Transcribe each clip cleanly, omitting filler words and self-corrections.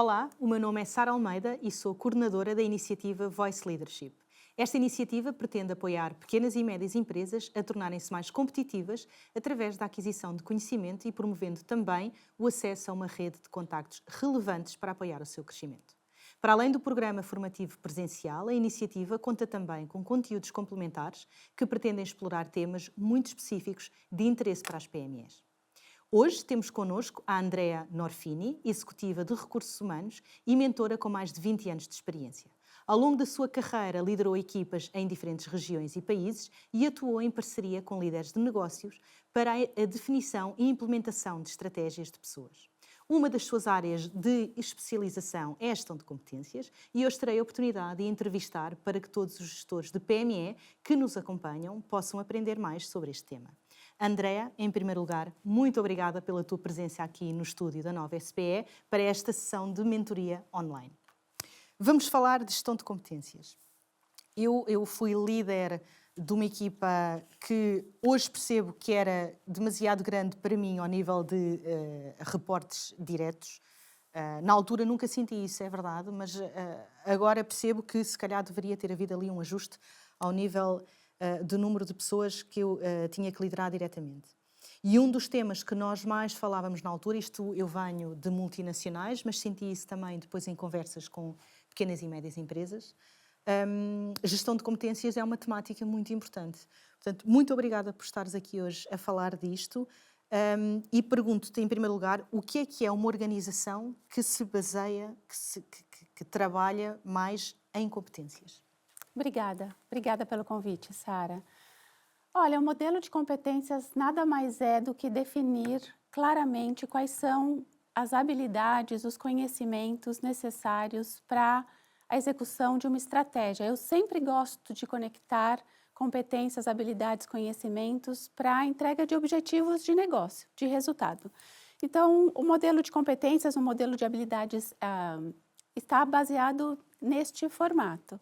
Olá, o meu nome é Sara Almeida e sou coordenadora da iniciativa Voice Leadership. Esta iniciativa pretende apoiar pequenas e médias empresas a tornarem-se mais competitivas através da aquisição de conhecimento e promovendo também o acesso a uma rede de contactos relevantes para apoiar o seu crescimento. Para além do programa formativo presencial, a iniciativa conta também com conteúdos complementares que pretendem explorar temas muito específicos de interesse para as PMEs. Hoje temos connosco a Andrea Norfini, executiva de recursos humanos e mentora com mais de 20 anos de experiência. Ao longo da sua carreira, liderou equipas em diferentes regiões e países e atuou em parceria com líderes de negócios para a definição e implementação de estratégias de pessoas. Uma das suas áreas de especialização é a gestão de competências e hoje terei a oportunidade de entrevistar para que todos os gestores de PME que nos acompanham possam aprender mais sobre este tema. Andrea, em primeiro lugar, muito obrigada pela tua presença aqui no estúdio da Nova SPE para esta sessão de mentoria online. Vamos falar de gestão de competências. Eu fui líder de uma equipa que hoje percebo que era demasiado grande para mim ao nível de reportes diretos. Na altura nunca senti isso, é verdade, mas agora percebo que se calhar deveria ter havido ali um ajuste ao nível do número de pessoas que eu tinha que liderar diretamente. E um dos temas que nós mais falávamos na altura, isto eu venho de multinacionais, mas senti isso também depois em conversas com pequenas e médias empresas, gestão de competências é uma temática muito importante. Portanto, muito obrigada por estares aqui hoje a falar disto e pergunto-te, em primeiro lugar, o que é uma organização que se baseia, que trabalha mais em competências? Obrigada pelo convite, Sara. Olha, o modelo de competências nada mais é do que definir claramente quais são as habilidades, os conhecimentos necessários para a execução de uma estratégia. Eu sempre gosto de conectar competências, habilidades, conhecimentos para a entrega de objetivos de negócio, de resultado. Então, o modelo de competências, o modelo de habilidades está baseado neste formato.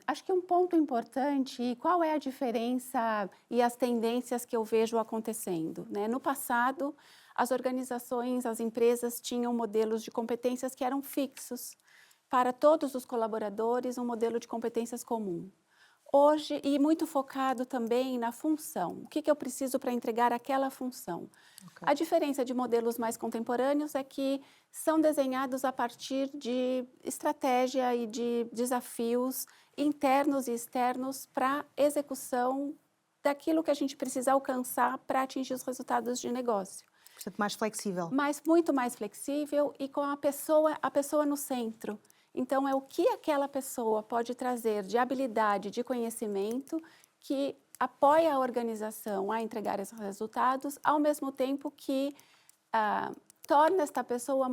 Acho que um ponto importante, e qual é a diferença e as tendências que eu vejo acontecendo, né? No passado, as organizações, as empresas tinham modelos de competências que eram fixos. Para todos os colaboradores, um modelo de competências comum. Hoje, e muito focado também na função. O que eu preciso para entregar aquela função? Okay. A diferença de modelos mais contemporâneos é que são desenhados a partir de estratégia e de desafios internos e externos para execução daquilo que a gente precisa alcançar para atingir os resultados de negócio. Portanto, mais flexível. Muito mais flexível e com a pessoa no centro. Então, é o que aquela pessoa pode trazer de habilidade, de conhecimento, que apoia a organização a entregar esses resultados, ao mesmo tempo que torna esta pessoa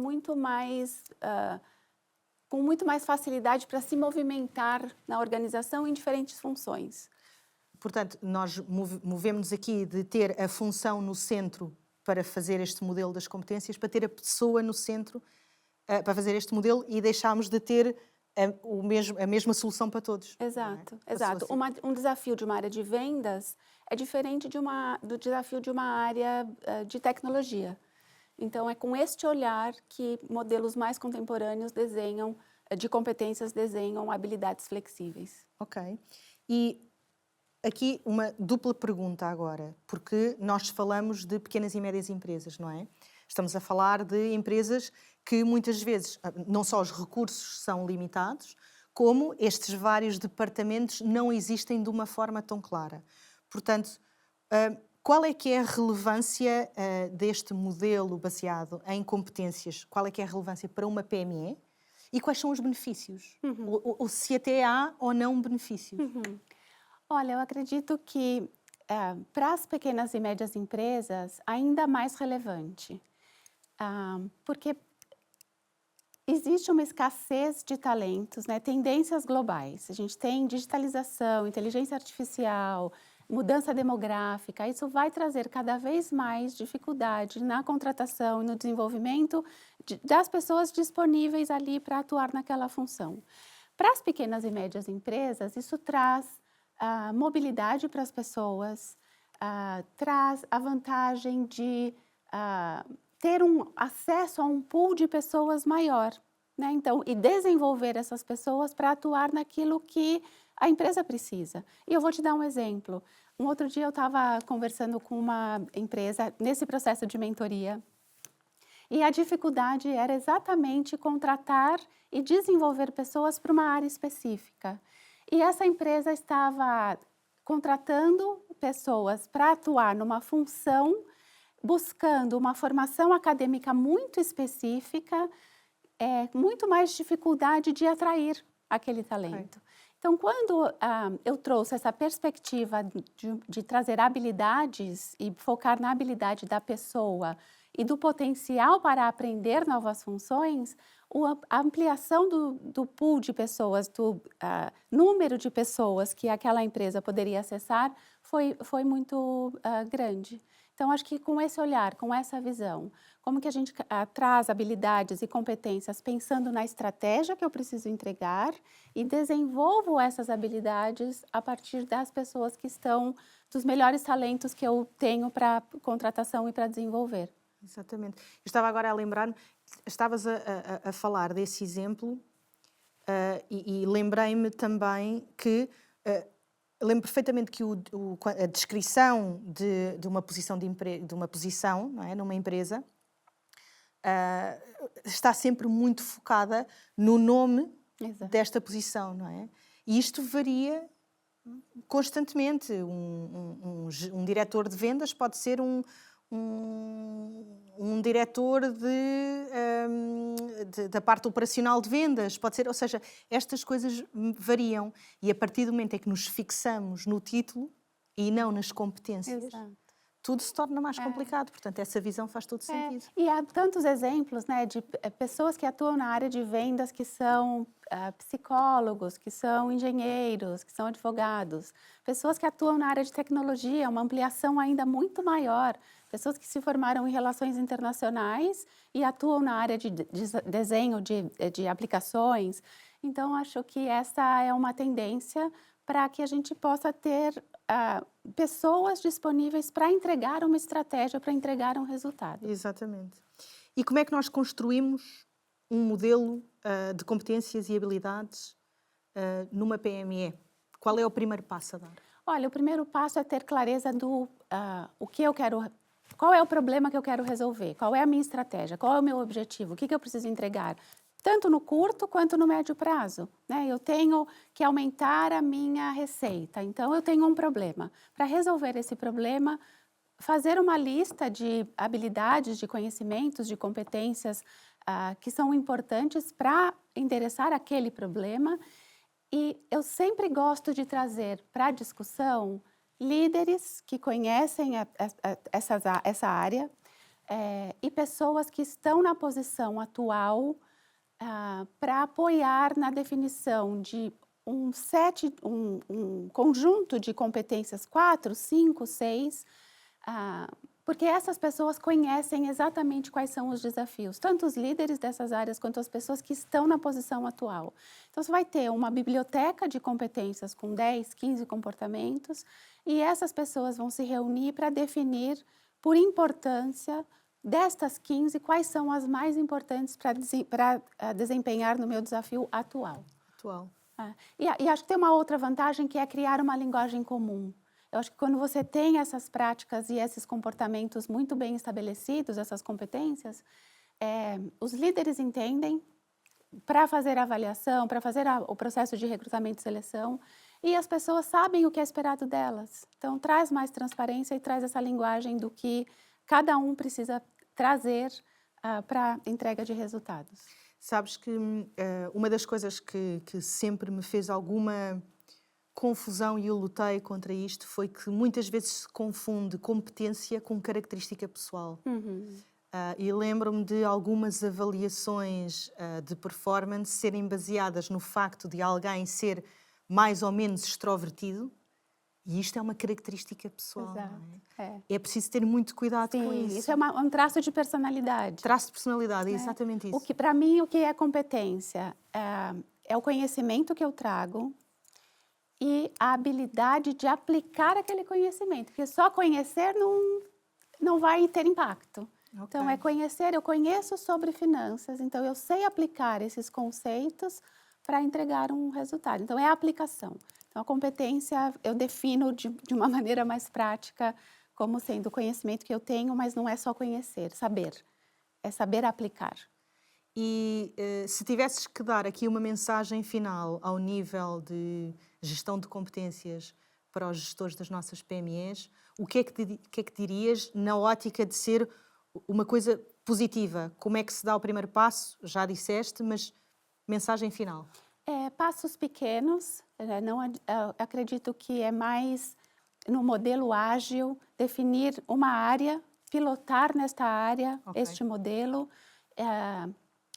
com muito mais facilidade para se movimentar na organização em diferentes funções. Portanto, nós movemos aqui de ter a função no centro para fazer este modelo das competências, para ter a pessoa no centro para fazer este modelo e deixámos de ter a mesma solução para todos. Exato, é? exato. Um desafio de uma área de vendas é diferente do desafio de uma área de tecnologia. Então, é com este olhar que modelos mais contemporâneos de competências desenham habilidades flexíveis. Ok. E aqui uma dupla pergunta agora, porque nós falamos de pequenas e médias empresas, não é? Estamos a falar de empresas que muitas vezes não só os recursos são limitados, como estes vários departamentos não existem de uma forma tão clara. Portanto, qual é que é a relevância deste modelo baseado em competências? Qual é que é a relevância para uma PME? E quais são os benefícios? Ou se até há ou não benefícios? Olha, eu acredito que para as pequenas e médias empresas ainda mais relevante. Porque existe uma escassez de talentos, né? Tendências globais. A gente tem digitalização, inteligência artificial, mudança demográfica. Isso vai trazer cada vez mais dificuldade na contratação e no desenvolvimento das pessoas disponíveis ali para atuar naquela função. Para as pequenas e médias empresas, isso traz mobilidade para as pessoas, traz a vantagem de ter um acesso a um pool de pessoas maior, né? Então, e desenvolver essas pessoas para atuar naquilo que a empresa precisa. E eu vou te dar um exemplo. Um outro dia eu estava conversando com uma empresa nesse processo de mentoria e a dificuldade era exatamente contratar e desenvolver pessoas para uma área específica. E essa empresa estava contratando pessoas para atuar numa função, buscando uma formação acadêmica muito específica, muito mais dificuldade de atrair aquele talento. Então, quando eu trouxe essa perspectiva de trazer habilidades e focar na habilidade da pessoa e do potencial para aprender novas funções, a ampliação do pool de pessoas, do número de pessoas que aquela empresa poderia acessar foi muito grande. Então, acho que com esse olhar, com essa visão, como que a gente traz habilidades e competências pensando na estratégia que eu preciso entregar e desenvolvo essas habilidades a partir das pessoas que estão, dos melhores talentos que eu tenho para contratação e para desenvolver. Exatamente. Eu estava agora a lembrar-me, estavas a falar desse exemplo e lembrei-me também que... lembro perfeitamente que a descrição de uma posição de uma posição, não é, numa empresa está sempre muito focada no nome Exato. desta posição, não é? E isto varia constantemente. Um diretor de vendas pode ser um diretor da parte operacional de vendas, pode ser, ou seja, estas coisas variam e a partir do momento em que nos fixamos no título e não nas competências, Exato. tudo se torna mais complicado, portanto essa visão faz todo sentido. E há tantos exemplos, né, de pessoas que atuam na área de vendas que são psicólogos, que são engenheiros, que são advogados, pessoas que atuam na área de tecnologia, uma ampliação ainda muito maior, pessoas que se formaram em relações internacionais e atuam na área de desenho de aplicações. Então, acho que essa é uma tendência para que a gente possa ter pessoas disponíveis para entregar uma estratégia, para entregar um resultado. Exatamente. E como é que nós construímos um modelo de competências e habilidades numa PME? Qual é o primeiro passo a dar? Olha, o primeiro passo é ter clareza do o que eu quero, qual é o problema que eu quero resolver, qual é a minha estratégia, qual é o meu objetivo, o que eu preciso entregar, tanto no curto quanto no médio prazo, né? Eu tenho que aumentar a minha receita, então eu tenho um problema. Para resolver esse problema, fazer uma lista de habilidades, de conhecimentos, de competências que são importantes para endereçar aquele problema. E eu sempre gosto de trazer para a discussão líderes que conhecem essa área e pessoas que estão na posição atual para apoiar na definição de um conjunto de competências, 4, 5, 6, porque essas pessoas conhecem exatamente quais são os desafios, tanto os líderes dessas áreas quanto as pessoas que estão na posição atual. Então, você vai ter uma biblioteca de competências com 10, 15 comportamentos e essas pessoas vão se reunir para definir, por importância, destas 15, quais são as mais importantes para desempenhar no meu desafio atual. E acho que tem uma outra vantagem que é criar uma linguagem comum. Eu acho que quando você tem essas práticas e esses comportamentos muito bem estabelecidos, essas competências, os líderes entendem para fazer a avaliação, para fazer o processo de recrutamento e seleção, e as pessoas sabem o que é esperado delas. Então, traz mais transparência e traz essa linguagem do que cada um precisa trazer para a entrega de resultados. Sabes que uma das coisas que sempre me fez alguma confusão e eu lutei contra isto foi que muitas vezes se confunde competência com característica pessoal. E lembro-me de algumas avaliações de performance serem baseadas no facto de alguém ser mais ou menos extrovertido e isto é uma característica pessoal. Exato. Não é? É preciso ter muito cuidado com isso. Isso é um traço de personalidade. Traço de personalidade, é exatamente isso. Para mim, o que é competência? É o conhecimento que eu trago e a habilidade de aplicar aquele conhecimento, porque só conhecer não vai ter impacto. Então, é conhecer, eu conheço sobre finanças, então eu sei aplicar esses conceitos para entregar um resultado. Então, é a aplicação. Então, a competência eu defino de uma maneira mais prática como sendo o conhecimento que eu tenho, mas não é só conhecer, saber. É saber aplicar. E se tivesses que dar aqui uma mensagem final ao nível de gestão de competências para os gestores das nossas PMEs, o que é que dirias na ótica de ser uma coisa positiva? Como é que se dá o primeiro passo? Já disseste, mas mensagem final. Passos pequenos, não, acredito que é mais no modelo ágil, definir uma área, pilotar nesta área este modelo,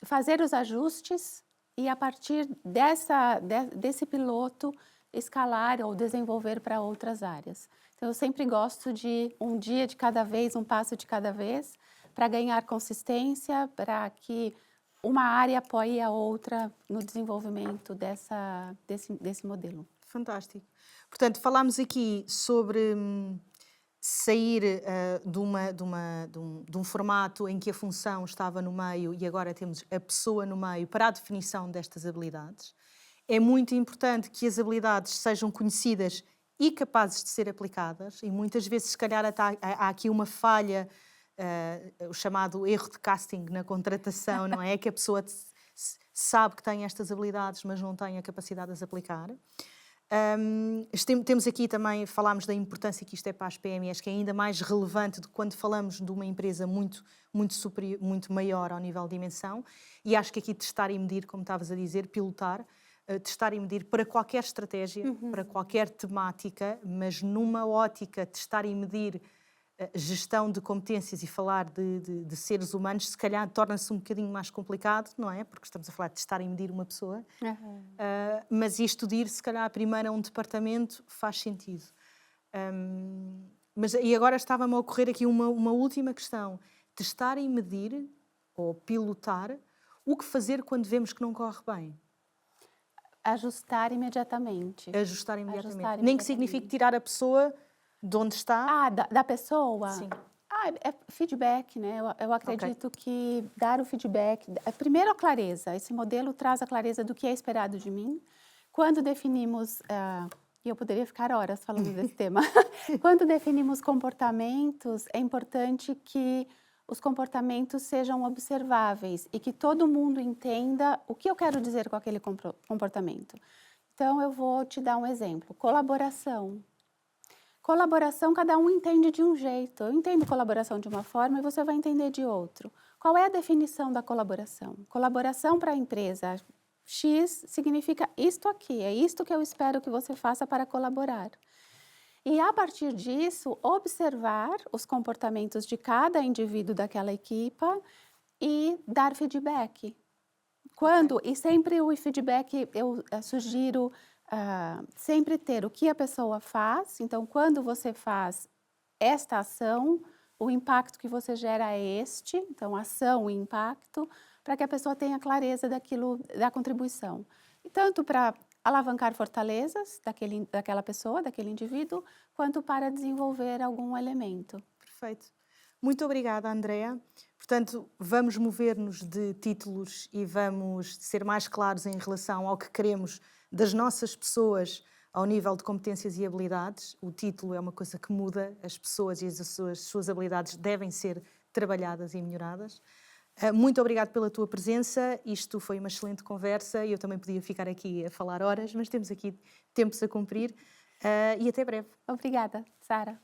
fazer os ajustes e a partir desse piloto escalar ou desenvolver para outras áreas. Então, eu sempre gosto de um dia de cada vez, um passo de cada vez, para ganhar consistência, para que uma área apoie a outra no desenvolvimento desse modelo. Fantástico. Portanto, falámos aqui sobre sair de um formato em que a função estava no meio e agora temos a pessoa no meio para a definição destas habilidades. É muito importante que as habilidades sejam conhecidas e capazes de ser aplicadas e muitas vezes, se calhar, há aqui uma falha, o chamado erro de casting na contratação, não é? Que a pessoa sabe que tem estas habilidades, mas não tem a capacidade de as aplicar. Temos aqui também, falámos da importância que isto é para as PMEs, que é ainda mais relevante do que quando falamos de uma empresa muito superior, muito maior ao nível de dimensão, e acho que aqui testar e medir, como estavas a dizer, pilotar, testar e medir para qualquer estratégia, para qualquer temática, mas numa ótica testar e medir gestão de competências e falar de seres humanos, se calhar torna-se um bocadinho mais complicado, não é? Porque estamos a falar de testar e medir uma pessoa. Mas isto de ir, se calhar, primeiro a um departamento faz sentido. E agora estava-me a ocorrer aqui uma última questão. Testar e medir, ou pilotar, o que fazer quando vemos que não corre bem? Ajustar imediatamente. Ajustar imediatamente. Nem que signifique tirar a pessoa de onde está. Da pessoa? Sim. É feedback, né? Eu acredito que dar o feedback... Primeiro, a clareza. Esse modelo traz a clareza do que é esperado de mim. Quando definimos... E eu poderia ficar horas falando desse tema. Quando definimos comportamentos, é importante que os comportamentos sejam observáveis e que todo mundo entenda o que eu quero dizer com aquele comportamento. Então, eu vou te dar um exemplo. Colaboração. Colaboração, cada um entende de um jeito. Eu entendo colaboração de uma forma e você vai entender de outro. Qual é a definição da colaboração? Colaboração para a empresa X significa isto aqui, é isto que eu espero que você faça para colaborar. E, a partir disso, observar os comportamentos de cada indivíduo daquela equipa e dar feedback. E sempre o feedback, eu sugiro sempre ter o que a pessoa faz. Então, quando você faz esta ação, o impacto que você gera é este. Então, ação e impacto, para que a pessoa tenha clareza da contribuição. E tanto para alavancar fortalezas daquela pessoa, daquele indivíduo, quanto para desenvolver algum elemento. Perfeito. Muito obrigada, Andrea. Portanto, vamos mover-nos de títulos e vamos ser mais claros em relação ao que queremos das nossas pessoas ao nível de competências e habilidades. O título é uma coisa que muda, as pessoas e as suas habilidades devem ser trabalhadas e melhoradas. Muito obrigada pela tua presença, isto foi uma excelente conversa, eu também podia ficar aqui a falar horas, mas temos aqui tempos a cumprir e até breve. Obrigada, Sara.